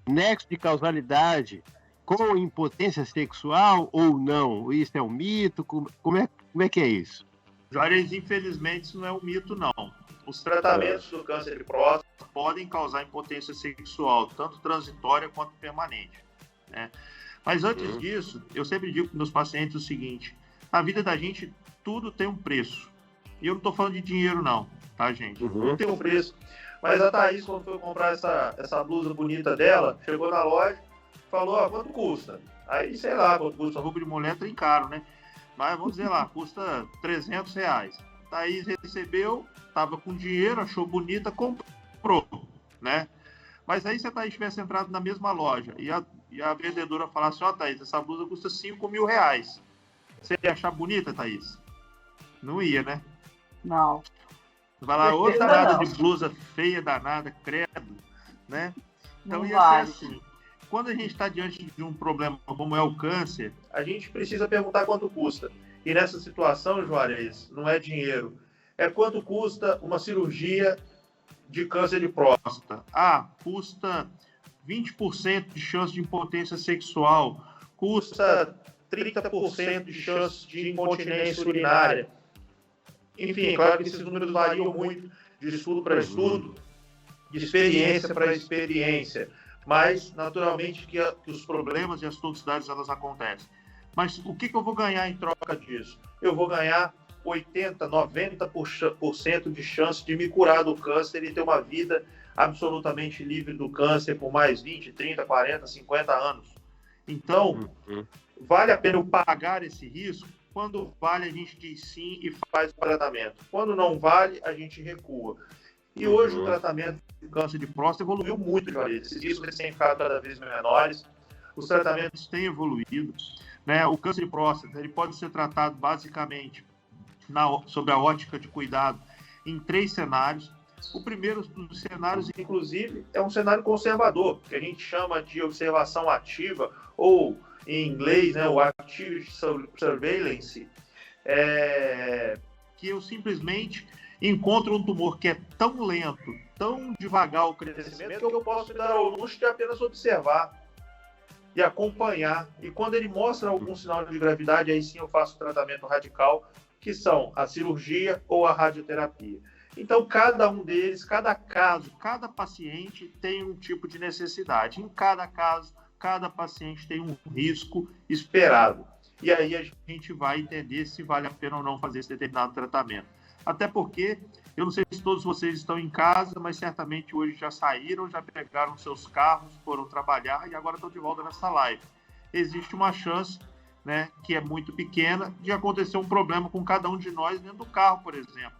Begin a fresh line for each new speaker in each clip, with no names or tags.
nexo de causalidade com impotência sexual ou não? Isso é um mito? Como é que é isso?
Juarez, infelizmente, isso não é um mito, não. Os tratamentos do câncer de próstata podem causar impotência sexual, tanto transitória quanto permanente, né? Mas antes disso, eu sempre digo para meus pacientes o seguinte: na vida da gente, tudo tem um preço. E eu não estou falando de dinheiro, não, tá, gente? Tudo tem um preço. Mas a Thaís, quando foi comprar essa blusa bonita dela, chegou na loja, falou, quanto custa? Aí, sei lá, quanto custa. Roupa de mulher tem caro, né? Mas vamos dizer lá, custa R$300. Thaís recebeu, estava com dinheiro, achou bonita, comprou, né? Mas aí se a Thaís tivesse entrado na mesma loja e a vendedora falasse, Thaís, essa blusa custa R$5.000. Você ia achar bonita, Thaís? Não ia, né?
Não.
Vai lá, outra nada de blusa feia, danada, credo, né? Então
não
ia
vale.
ser assim. Quando a gente está diante de um problema como é o câncer, a gente precisa perguntar quanto custa. E nessa situação, Juarez, não é dinheiro. É quanto custa uma cirurgia de câncer de próstata. Custa 20% de chance de impotência sexual. Custa 30% de chance de incontinência urinária. Enfim, é claro que esses números variam muito de estudo para estudo, de experiência para experiência. Mas, naturalmente, que os problemas e as toxicidades, elas acontecem. Mas o que eu vou ganhar em troca disso? Eu vou ganhar 80%, 90% de chance de me curar do câncer e ter uma vida absolutamente livre do câncer por mais 20, 30, 40, 50 anos. Então, vale a pena eu pagar esse risco? Quando vale, a gente diz sim e faz o tratamento. Quando não vale, a gente recua. E hoje o tratamento do câncer de próstata evoluiu muito, Juarez. Esses riscos têm ficado cada vez menores. Os tratamentos têm evoluído, né? O câncer de próstata ele pode ser tratado basicamente sob a ótica de cuidado em 3 cenários. O primeiro dos cenários, inclusive, é um cenário conservador, que a gente chama de observação ativa, ou em inglês, né, o Active Surveillance, que eu simplesmente encontro um tumor que é tão lento, tão devagar o crescimento, que eu posso me dar ao luxo de apenas observar e acompanhar. E quando ele mostra algum sinal de gravidade, aí sim eu faço o tratamento radical, que são a cirurgia ou a radioterapia. Então, cada um deles, cada caso, cada paciente tem um tipo de necessidade. Em cada caso, cada paciente tem um risco esperado. E aí a gente vai entender se vale a pena ou não fazer esse determinado tratamento. Até porque, eu não sei se todos vocês estão em casa, mas certamente hoje já saíram, já pegaram seus carros, foram trabalhar e agora estão de volta nessa live. Existe uma chance, né, que é muito pequena, de acontecer um problema com cada um de nós dentro do carro, por exemplo.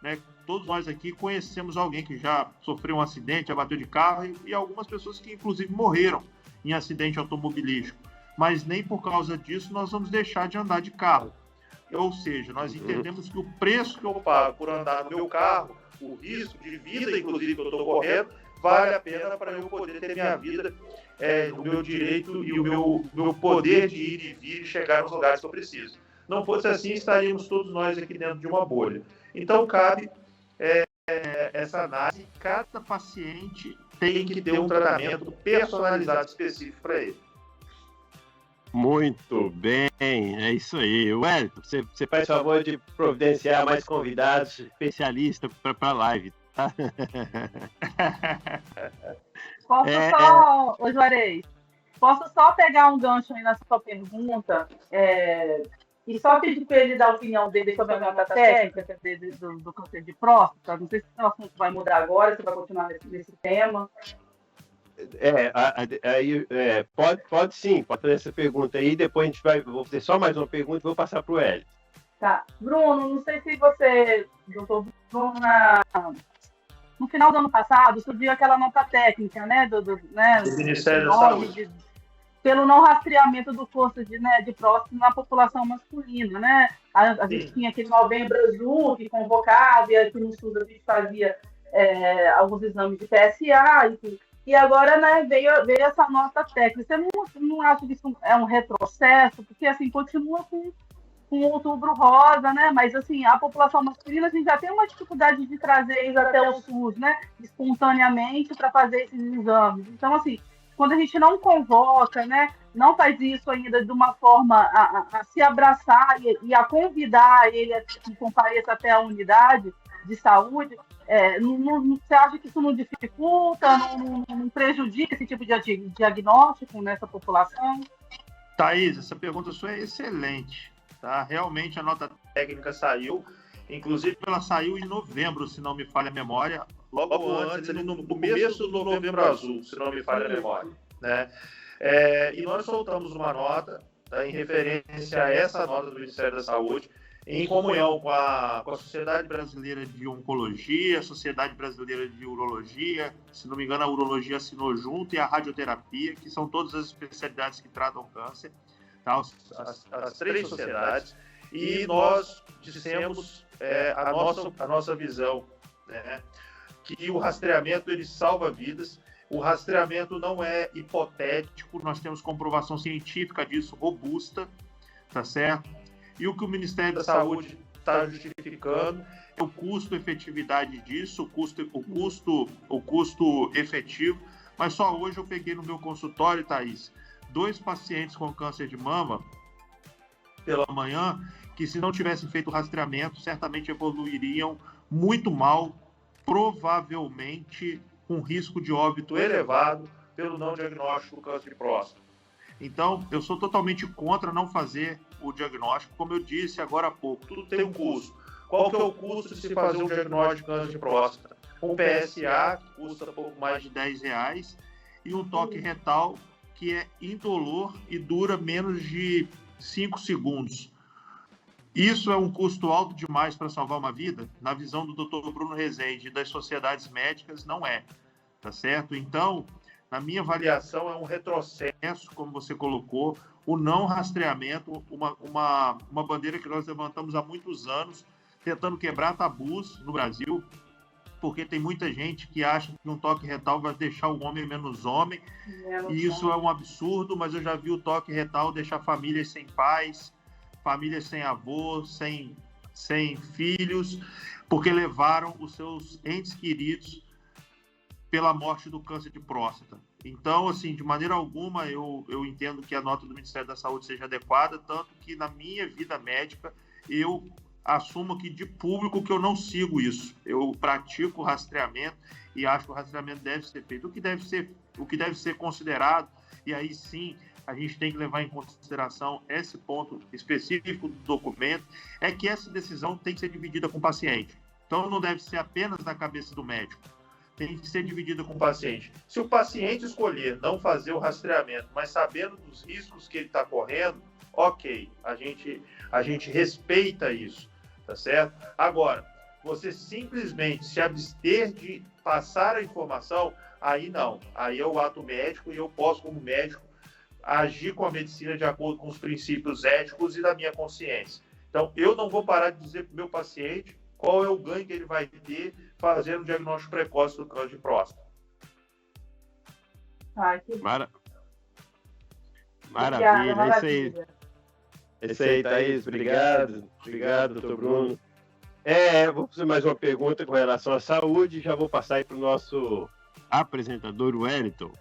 Né? Todos nós aqui conhecemos alguém que já sofreu um acidente, já bateu de carro e algumas pessoas que inclusive morreram em acidente automobilístico. Mas nem por causa disso nós vamos deixar de andar de carro. Ou seja, nós entendemos que o preço que eu pago por andar no meu carro, o risco de vida, inclusive, que eu estou correndo, vale a pena para eu poder ter minha vida, o meu direito e o meu poder de ir e vir e chegar nos lugares que eu preciso. Não fosse assim, estaríamos todos nós aqui dentro de uma bolha. Então, cabe essa análise. Cada paciente tem que ter um tratamento personalizado específico para ele.
Muito bem, é isso aí. Wellington, você faz favor de providenciar mais convidados especialistas para a live, tá?
Posso só, ô Juarez, posso só pegar um gancho aí na sua pergunta e só pedir para ele dar a opinião dele sobre a nota técnica do câncer de próstata? Não sei se o assunto vai mudar agora, se vai continuar nesse tema.
Pode sim, pode fazer essa pergunta aí, depois a gente vou fazer só mais uma pergunta e vou passar para o Hélio.
Tá. Bruno, não sei se você, doutor Bruno, no final do ano passado, surgiu aquela nota técnica, né, do
Ministério da Saúde,
pelo não rastreamento do câncer de próstata na população masculina, né? A gente tinha aquele Novembro Azul que convocava, e aqui no SUS a gente fazia alguns exames de PSA, enfim. E agora, né, veio essa nota técnica. Você não acha que isso é um retrocesso? Porque, assim, continua com Outubro Rosa, né? Mas, assim, a população masculina, a gente já tem uma dificuldade de trazer eles até o SUS, né? Espontaneamente, para fazer esses exames. Então, assim, quando a gente não convoca, né, não faz isso ainda de uma forma a se abraçar e a convidar ele a que compareça até a unidade de saúde, você acha que isso não dificulta, não prejudica esse tipo de diagnóstico nessa população?
Thaís, essa pergunta sua é excelente. Tá? Realmente a nota técnica saiu, inclusive ela saiu em novembro, se não me falha a memória, logo antes, ali no começo do Novembro Azul, se não me falha a memória. Né? E nós soltamos uma nota, tá, em referência a essa nota do Ministério da Saúde, em comunhão com a Sociedade Brasileira de Oncologia, a Sociedade Brasileira de Urologia, se não me engano a urologia assinou junto, e a radioterapia, que são todas as especialidades que tratam câncer, tá? As três sociedades, e nós dissemos a nossa visão, né? Que o rastreamento ele salva vidas. O rastreamento não é hipotético, nós temos comprovação científica disso robusta, tá certo? E o que o Ministério da Saúde está justificando é o custo-efetividade disso, o custo efetivo. Mas só hoje eu peguei no meu consultório, Thaís, 2 pacientes com câncer de mama pela manhã, que se não tivessem feito o rastreamento, certamente evoluiriam muito mal, provavelmente com risco de óbito elevado pelo não diagnóstico do câncer de próstata. Então, eu sou totalmente contra não fazer o diagnóstico. Como eu disse agora há pouco, tudo tem um custo. Qual que é o custo de se fazer um diagnóstico de câncer de próstata? Um PSA, que custa pouco mais de R$10, e um toque retal, que é indolor e dura menos de 5 segundos. Isso é um custo alto demais para salvar uma vida? Na visão do Dr. Bruno Rezende e das sociedades médicas, não é. Tá certo? Então, na minha avaliação, é um retrocesso, como você colocou, o não rastreamento, uma bandeira que nós levantamos há muitos anos, tentando quebrar tabus no Brasil, porque tem muita gente que acha que um toque retal vai deixar o homem menos homem, e isso é um absurdo, mas eu já vi o toque retal deixar famílias sem pais, famílias sem avô, sem filhos, porque levaram os seus entes queridos pela morte do câncer de próstata. Então, assim, de maneira alguma, eu entendo que a nota do Ministério da Saúde seja adequada, tanto que na minha vida médica, eu assumo aqui de público que eu não sigo isso. Eu pratico o rastreamento e acho que o rastreamento deve ser feito. O que deve ser considerado, e aí sim a gente tem que levar em consideração esse ponto específico do documento, é que essa decisão tem que ser dividida com o paciente. Então, não deve ser apenas na cabeça do médico. Tem que ser dividida com o paciente. Se o paciente escolher não fazer o rastreamento, mas sabendo dos riscos que ele está correndo, ok, a gente respeita isso, tá certo? Agora, você simplesmente se abster de passar a informação, aí não. Aí é o ato médico e eu posso, como médico, agir com a medicina de acordo com os princípios éticos e da minha consciência. Então, eu não vou parar de dizer para o meu paciente qual é o ganho que ele vai ter fazendo o diagnóstico precoce do câncer de próstata.
Maravilha. É isso aí, Thaís. Obrigado, doutor Bruno. Vou fazer mais uma pergunta com relação à saúde. Já vou passar aí para o nosso apresentador, Wellington.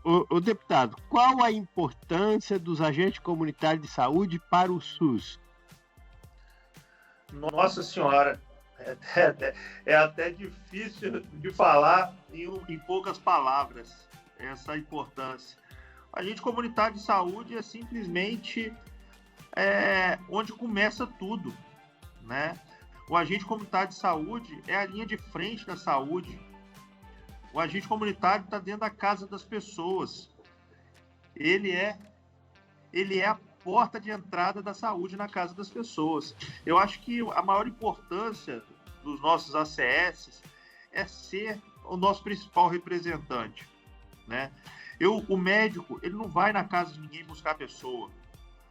O deputado, qual a importância dos agentes comunitários de saúde para o SUS?
Nossa Senhora, é até difícil de falar em poucas palavras essa importância. O agente comunitário de saúde é simplesmente onde começa tudo, né? O agente comunitário de saúde é a linha de frente da saúde. O agente comunitário está dentro da casa das pessoas. Ele é a porta de entrada da saúde na casa das pessoas. Eu acho que a maior importância dos nossos ACS é ser o nosso principal representante, né? O médico, ele não vai na casa de ninguém buscar a pessoa.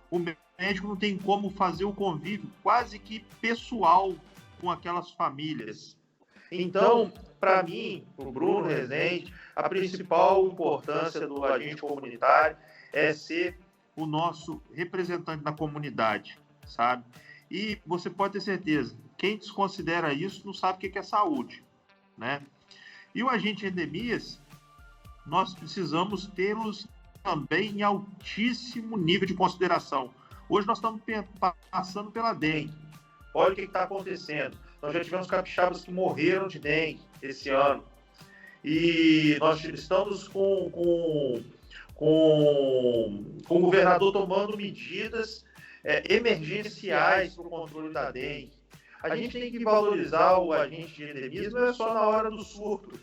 O médico não tem como fazer o convívio quase que pessoal com aquelas famílias. Então, para mim, o Bruno Rezende, a principal importância do agente comunitário é ser o nosso representante na comunidade, sabe? E você pode ter certeza, quem desconsidera isso não sabe o que é saúde, né? E o agente de endemias, nós precisamos tê-los também em altíssimo nível de consideração. Hoje nós estamos passando pela dengue. Olha o que está acontecendo. Nós já tivemos capixabas que morreram de dengue esse ano. E nós estamos com o governador tomando medidas emergenciais para o controle da dengue. A gente tem que valorizar o agente de endemismo não é só na hora do surto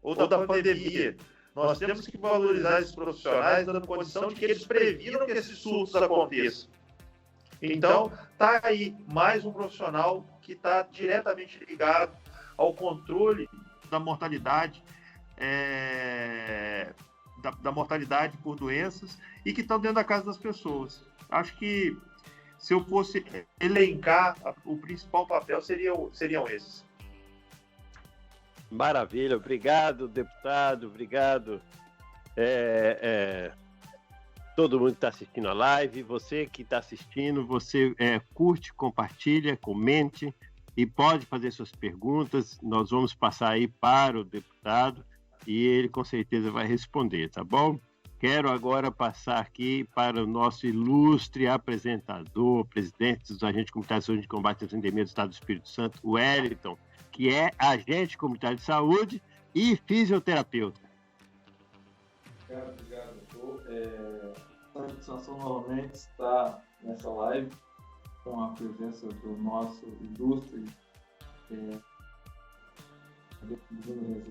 ou da pandemia. Nós temos que valorizar esses profissionais dando condição de que eles previnam que esses surtos aconteçam. Então, está aí mais um profissional que está diretamente ligado ao controle da mortalidade, da mortalidade por doenças e que estão dentro da casa das pessoas. Acho que se eu fosse elencar, o principal papel seriam esses.
Maravilha, obrigado, deputado, obrigado. Todo mundo que está assistindo a live, você que está assistindo, você curte, compartilha, comente e pode fazer suas perguntas. Nós vamos passar aí para o deputado e ele com certeza vai responder, tá bom? Quero agora passar aqui para o nosso ilustre apresentador, presidente dos agentes comunitários de saúde de combate às endemias do Estado do Espírito Santo, o Wellington, que é agente comunitário de saúde e fisioterapeuta.
Obrigado, doutor. Satisfação novamente estar nessa live com a presença do nosso ilustre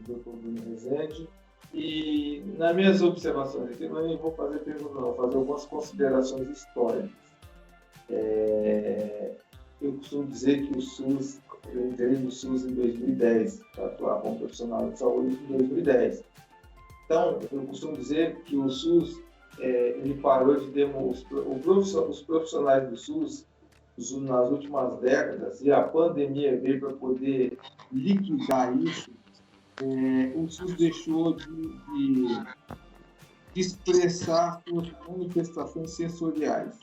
doutor Bruno Rezende. E nas minhas observações aqui, eu não vou fazer perguntas, não, vou fazer algumas considerações históricas. Eu costumo dizer que o SUS, eu entrei no SUS em 2010, para atuar como profissional de saúde em 2010. Então, eu costumo dizer que o SUS, ele parou de demonstrar, os profissionais do SUS, nas últimas décadas, e a pandemia veio para poder liquidar isso, o SUS deixou de expressar suas manifestações sensoriais.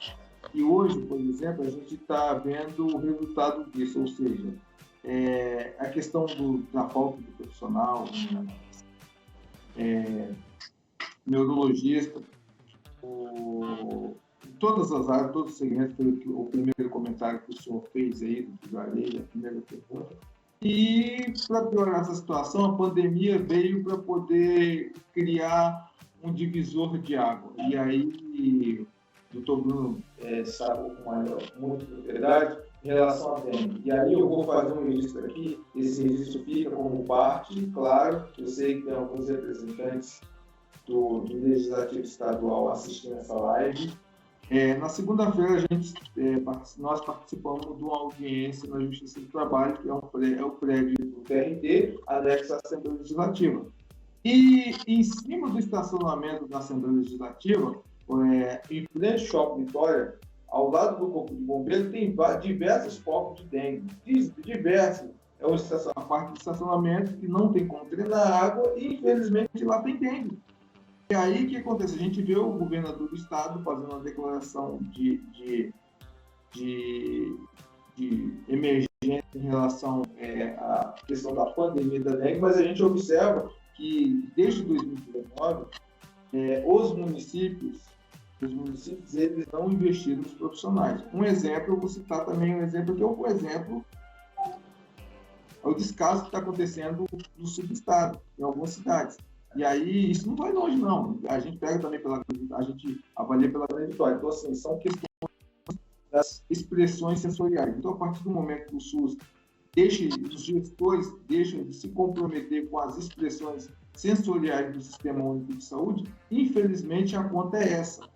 E hoje, por exemplo, a gente está vendo o resultado disso, ou seja, a questão da falta de profissional, neurologista, todas as áreas, todos os segmentos, o primeiro comentário que o senhor fez aí, do Vigarelli, a primeira pergunta. E, para piorar essa situação, a pandemia veio para poder criar um divisor de água. E aí, o doutor Bruno sabe com muita propriedade em relação à dengue. E aí eu vou fazer um registro aqui, esse registro fica como parte, claro, eu sei que tem alguns representantes do Legislativo Estadual assistindo essa live. Na segunda-feira, nós participamos de uma audiência na Justiça do Trabalho, que é o prédio do TRT, anexo à Assembleia Legislativa. E em cima do estacionamento da Assembleia Legislativa, em frente ao Shopping Vitória, ao lado do Corpo de Bombeiro, tem diversos focos de dengue. Diversos. É uma parte do estacionamento que não tem como drenar água e, infelizmente, lá tem dengue. E aí, o que acontece? A gente vê o governador do estado fazendo uma declaração de emergência em relação à questão da pandemia da dengue, mas a gente observa que, desde 2019, os municípios, eles não investiram nos profissionais. Um exemplo, eu vou citar também um exemplo, que é o descaso que está acontecendo no subestado, em algumas cidades. E aí, isso não vai longe, não. A gente pega também a gente avalia pela Grande Vitória. Então, assim, são questões das expressões sensoriais. Então, a partir do momento que o SUS os gestores deixam de se comprometer com as expressões sensoriais do Sistema Único de Saúde, infelizmente, a conta é essa.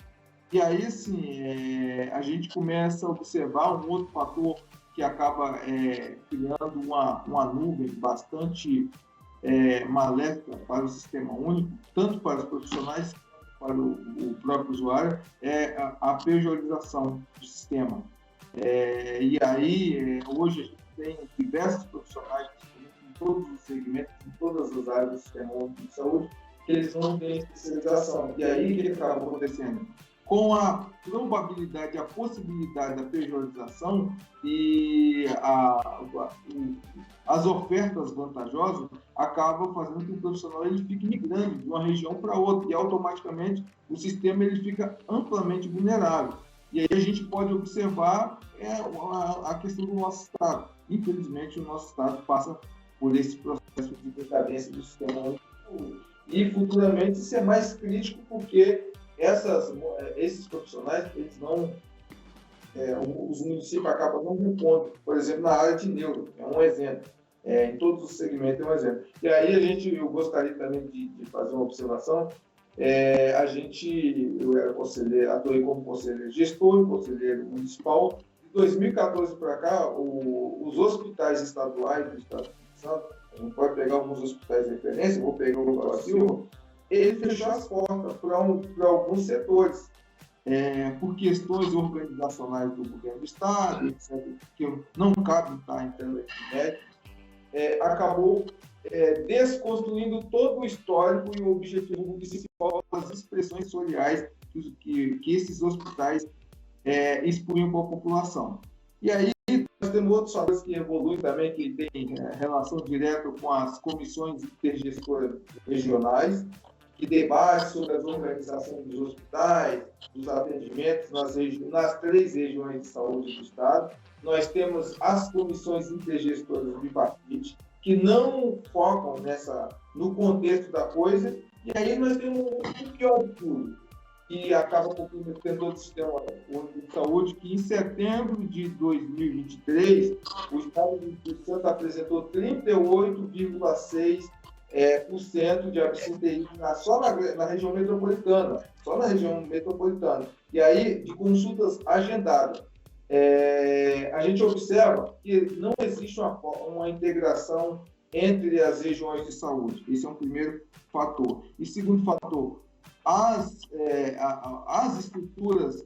E aí, assim, a gente começa a observar um outro fator que acaba criando uma nuvem bastante maléfica para o Sistema Único, tanto para os profissionais quanto para o próprio usuário, é a pejorização do sistema. E aí, hoje, a gente tem diversos profissionais em todos os segmentos, em todas as áreas do Sistema Único de Saúde, que eles não têm especialização. E aí, o que acaba acontecendo? com a probabilidade, a possibilidade da pejotização e as ofertas vantajosas, acaba fazendo com que o profissional ele fique migrando de uma região para outra e automaticamente o sistema ele fica amplamente vulnerável. E aí a gente pode observar a questão do nosso Estado. Infelizmente, o nosso Estado passa por esse processo de decadência do sistema único. E futuramente isso é mais crítico porque esses profissionais, eles não, os municípios acabam não repondo. Por exemplo, na área de neuro, é um exemplo. Em todos os segmentos é um exemplo. E aí eu gostaria também de fazer uma observação. Eu era conselheiro, atuei como conselheiro gestor, conselheiro municipal. De 2014 para cá, os hospitais estaduais do Estado de São Paulo, a gente pode pegar alguns hospitais de referência, vou pegar o Brasil, ele fechou as portas para alguns setores. Por questões organizacionais do governo do Estado, etc., que não cabe estar entrando aqui em médico, acabou desconstruindo todo o histórico e o objetivo municipal das expressões sensoriais que esses hospitais expunham para a população. E aí, nós temos outros fatores que evoluem também, que têm relação direta com as comissões intergestoras regionais, que debatem sobre as organizações dos hospitais, dos atendimentos nas 3 regiões de saúde do Estado. Nós temos as comissões intergestoras bipartite, que não focam no contexto da coisa, e aí nós temos o pior de tudo, que acaba comprometendo todo o sistema único de saúde, que em setembro de 2023, o Estado do Espírito Santo apresentou 38,6% de absenteísmo só na região metropolitana, E aí, de consultas agendadas. A gente observa que não existe uma integração entre as regiões de saúde. Esse é um primeiro fator. E segundo fator, as estruturas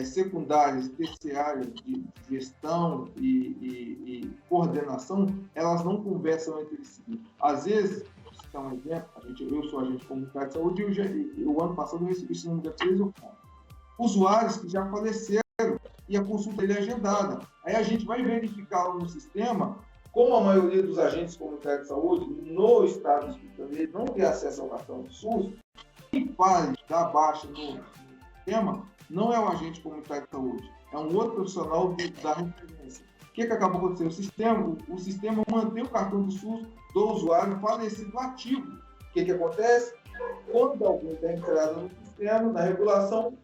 secundárias, terciárias de gestão e coordenação, elas não conversam entre si. Às vezes, vou citar um exemplo, eu sou agente comunitário de saúde e o ano passado eu recebi, se não me engano, 3 ou 4 usuários que já faleceram e a consulta é agendada. Aí a gente vai verificar no sistema, como a maioria dos agentes comunitários de saúde no estado do Espírito Santo não tem acesso ao cartão do SUS, quem faz da baixa no sistema não é o agente comunitário de saúde, é um outro profissional da referência. O que acabou acontecendo? O sistema mantém o cartão do SUS do usuário falecido ativo. O que acontece? Quando alguém está entrado no sistema, na regulação,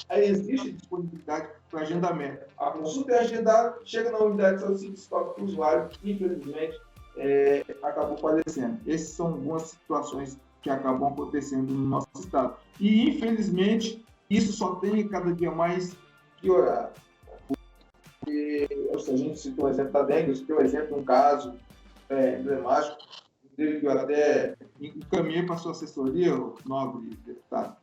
existe disponibilidade para agendamento. A consulta é agendada, chega na unidade de saúde, se descobre que o usuário, infelizmente, acabou falecendo. Essas são algumas situações que acabam acontecendo no nosso estado. E, infelizmente, isso só tem cada dia mais piorado. Porque, a gente citou o exemplo da dengue, eu citei o exemplo de um caso emblemático, dele que eu até encaminhei para a sua assessoria, o nobre deputado.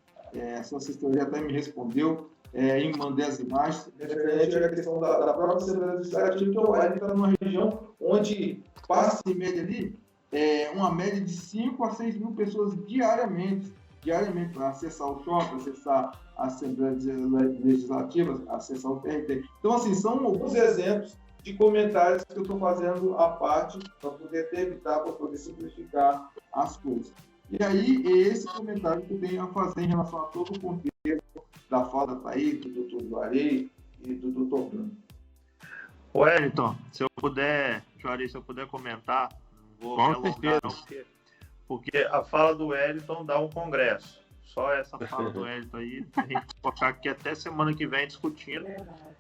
A sua assessoria até me respondeu, e mandei as imagens, referente à questão da própria Assembleia Legislativa, que ele está numa região onde passa em média ali, uma média de 5 a 6 mil pessoas diariamente para acessar o shopping, acessar a Assembleia Legislativa, acessar o TRT. Então, assim, são alguns exemplos de comentários que eu estou fazendo à parte para poder evitar, para poder simplificar as coisas. E aí, é esse comentário que eu tenho a fazer em relação a todo o contexto da fala da Thaís, do Dr. Juarez e do Dr. Bruno.
Wellington, se eu puder comentar, não vou me alongar, não, porque a fala do Wellington dá um congresso. Só essa fala do Wellington aí, a gente focar aqui até semana que vem discutindo,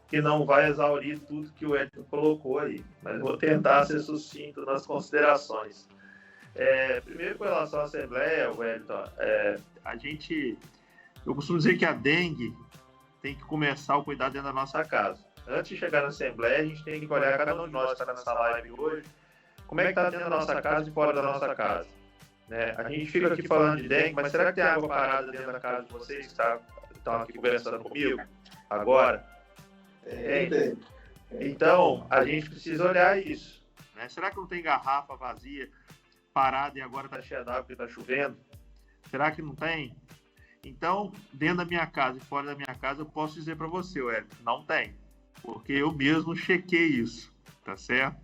que não vai exaurir tudo que o Wellington colocou aí. Mas vou tentar ser sucinto nas considerações. Primeiro, com relação à Assembleia, Wellington, eu costumo dizer que a dengue tem que começar a cuidar dentro da nossa casa. Antes de chegar na Assembleia, a gente tem que olhar cada um de nós que está nessa live hoje, como é que está dentro da nossa casa e fora da nossa casa. A gente fica aqui falando de dengue, mas será que tem água parada dentro da casa de vocês que estão aqui conversando comigo agora? Então, a gente precisa olhar isso. Será que não tem garrafa vazia, parada e agora está cheia d'água porque está chovendo? Será que não tem? Então, dentro da minha casa e fora da minha casa, eu posso dizer para você, Wellington, não tem. Porque eu mesmo chequei isso, tá certo?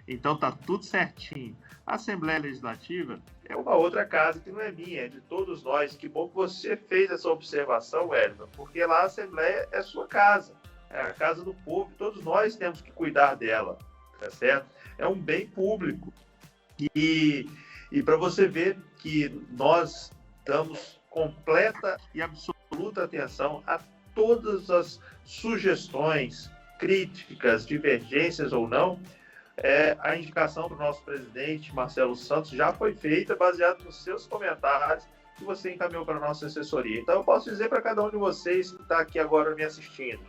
Então, tá tudo certinho. A Assembleia Legislativa é uma outra casa que não é minha, é de todos nós. Que bom que você fez essa observação, Wellington, porque lá a Assembleia é sua casa, é a casa do povo, todos nós temos que cuidar dela, tá certo? É um bem público. E para você ver que nós damos completa e absoluta atenção a todas as sugestões, críticas, divergências ou não, a indicação do nosso presidente, Marcelo Santos, já foi feita baseado nos seus comentários que você encaminhou para a nossa assessoria. Então, eu posso dizer para cada um de vocês que está aqui agora me assistindo,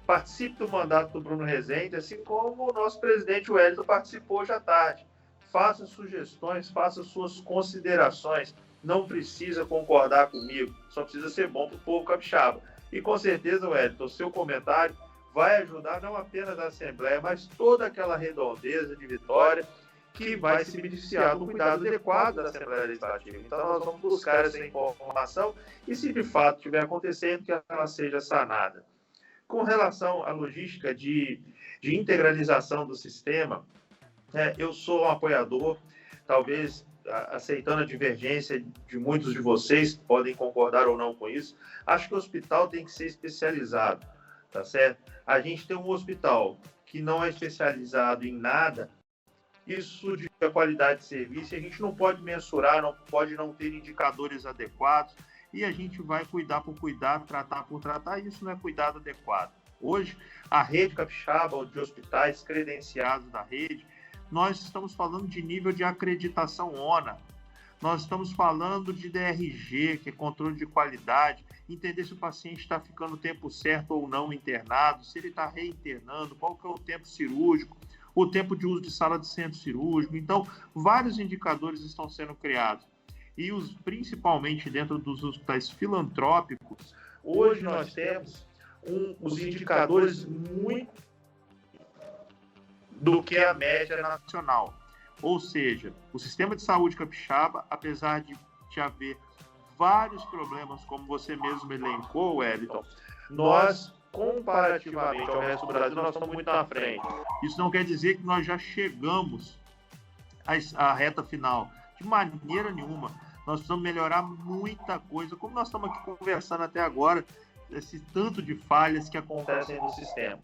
participe do mandato do Bruno Rezende, assim como o nosso presidente Wellington participou hoje à tarde. Faça sugestões, faça suas considerações. Não precisa concordar comigo, só precisa ser bom para o povo capixaba. E com certeza, Wellington, o seu comentário vai ajudar não apenas a Assembleia, mas toda aquela redondeza de Vitória que vai se beneficiar do cuidado adequado da Assembleia Legislativa. Então, nós vamos buscar essa informação e, se de fato estiver acontecendo, que ela seja sanada. Com relação à logística de integralização do sistema, eu sou um apoiador, talvez aceitando a divergência de muitos de vocês, podem concordar ou não com isso. Acho que o hospital tem que ser especializado, tá certo? A gente tem um hospital que não é especializado em nada, isso de qualidade de serviço, a gente não pode mensurar, não pode não ter indicadores adequados, e a gente vai cuidar por cuidar, tratar por tratar, e isso não é cuidado adequado. Hoje, a rede capixaba de hospitais credenciados da rede, nós estamos falando de nível de acreditação ONA, nós estamos falando de DRG, que é controle de qualidade, entender se o paciente está ficando o tempo certo ou não internado, se ele está reinternando, qual que é o tempo cirúrgico, o tempo de uso de sala de centro cirúrgico. Então, vários indicadores estão sendo criados. E principalmente dentro dos hospitais filantrópicos, hoje nós temos os indicadores muito do que a média nacional. Ou seja, o sistema de saúde capixaba, apesar de haver vários problemas, como você mesmo elencou, Wellington, nós, comparativamente ao resto do Brasil, nós estamos muito na frente. Isso não quer dizer que nós já chegamos à reta final. De maneira nenhuma. Nós precisamos melhorar muita coisa, como nós estamos aqui conversando até agora, esse tanto de falhas que acontecem no sistema.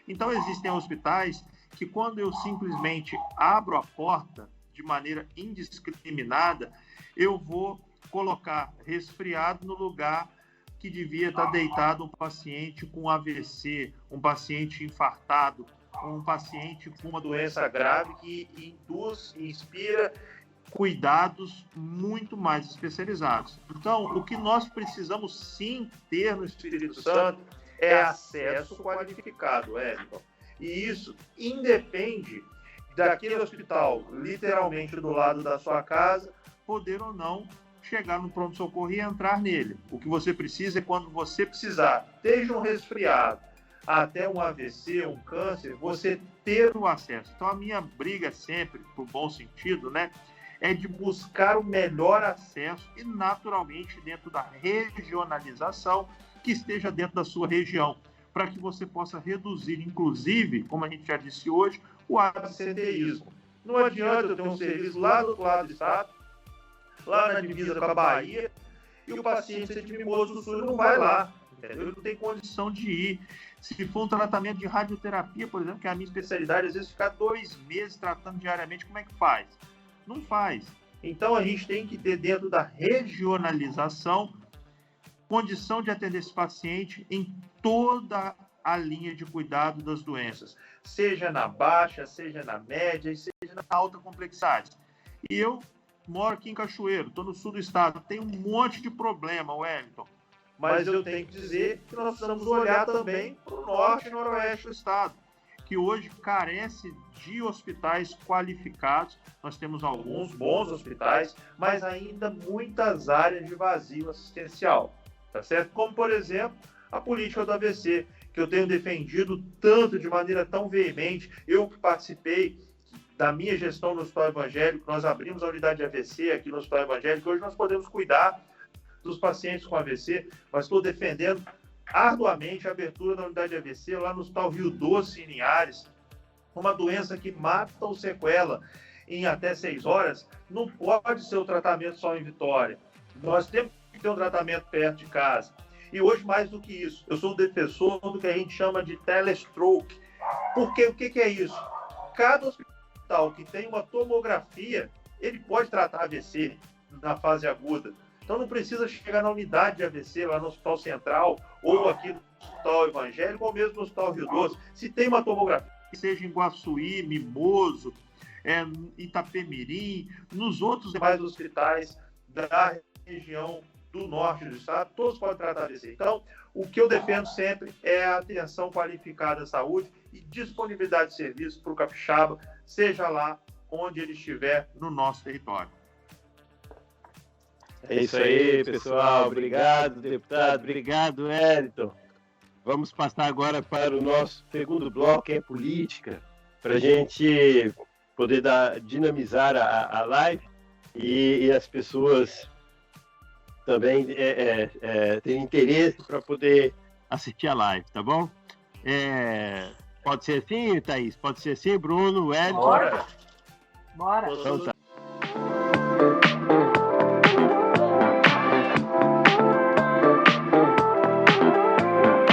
Então, existem hospitais que, quando eu simplesmente abro a porta de maneira indiscriminada, eu vou colocar resfriado no lugar que devia estar deitado um paciente com AVC, um paciente infartado, um paciente com uma doença grave que induz e inspira cuidados muito mais especializados. Então, o que nós precisamos sim ter no Espírito Santo é acesso qualificado, Wellington. E isso independe daquele hospital, literalmente do lado da sua casa, poder ou não chegar no pronto-socorro e entrar nele. O que você precisa é, quando você precisar, desde um resfriado até um AVC, um câncer, você ter o acesso. Então, a minha briga sempre, por bom sentido, né, é de buscar o melhor acesso e, naturalmente, dentro da regionalização, que esteja dentro da sua região, para que você possa reduzir, inclusive, como a gente já disse hoje, o absenteísmo. Não adianta eu ter um serviço lá do outro lado do estado, lá na divisa com a Bahia, e o paciente ser de Mimoso do Sul não vai lá, entendeu? Ele não tem condição de ir. Se for um tratamento de radioterapia, por exemplo, que é a minha especialidade, às vezes ficar 2 meses tratando diariamente, como é que faz? Não faz. Então, a gente tem que ter, dentro da regionalização, condição de atender esse paciente em toda a linha de cuidado das doenças, seja na baixa, seja na média e seja na alta complexidade. E eu moro aqui em Cachoeiro, estou no sul do estado, tem um monte de problema, Wellington, mas eu tenho que dizer que nós precisamos olhar também para o norte e noroeste do estado, que hoje carece de hospitais qualificados. Nós temos alguns bons hospitais, mas ainda muitas áreas de vazio assistencial, tá certo? Como, por exemplo, a política do AVC, que eu tenho defendido tanto, de maneira tão veemente. Eu que participei da minha gestão no Hospital Evangélico, nós abrimos a unidade de AVC aqui no Hospital Evangélico, hoje nós podemos cuidar dos pacientes com AVC, mas estou defendendo arduamente a abertura da unidade de AVC lá no Hospital Rio Doce, em Linhares. Uma doença que mata ou sequela em até 6 horas, não pode ser o tratamento só em Vitória. Nós temos que ter um tratamento perto de casa. E hoje, mais do que isso, eu sou defensor do que a gente chama de telestroke. Porque o que é isso? Cada hospital que tem uma tomografia, ele pode tratar AVC na fase aguda. Então não precisa chegar na unidade de AVC, lá no Hospital Central, ou aqui no Hospital Evangélico, ou mesmo no Hospital Rio Doce. Se tem uma tomografia, seja em Guaçuí, Mimoso, Itapemirim, nos outros demais hospitais da região do norte do estado, todos podem tratar AVC. Então, o que eu defendo sempre é a atenção qualificada à saúde e disponibilidade de serviço para o capixaba, seja lá onde ele estiver no nosso território.
É isso aí, pessoal. Obrigado, deputado. Obrigado, Wellington. Vamos passar agora para o nosso segundo bloco, que é política, para a gente poder dinamizar a live e as pessoas também terem interesse para poder assistir a live, tá bom? Pode ser assim, Thaís? Pode ser assim, Bruno, Wellington?
Bora.
Então, tá.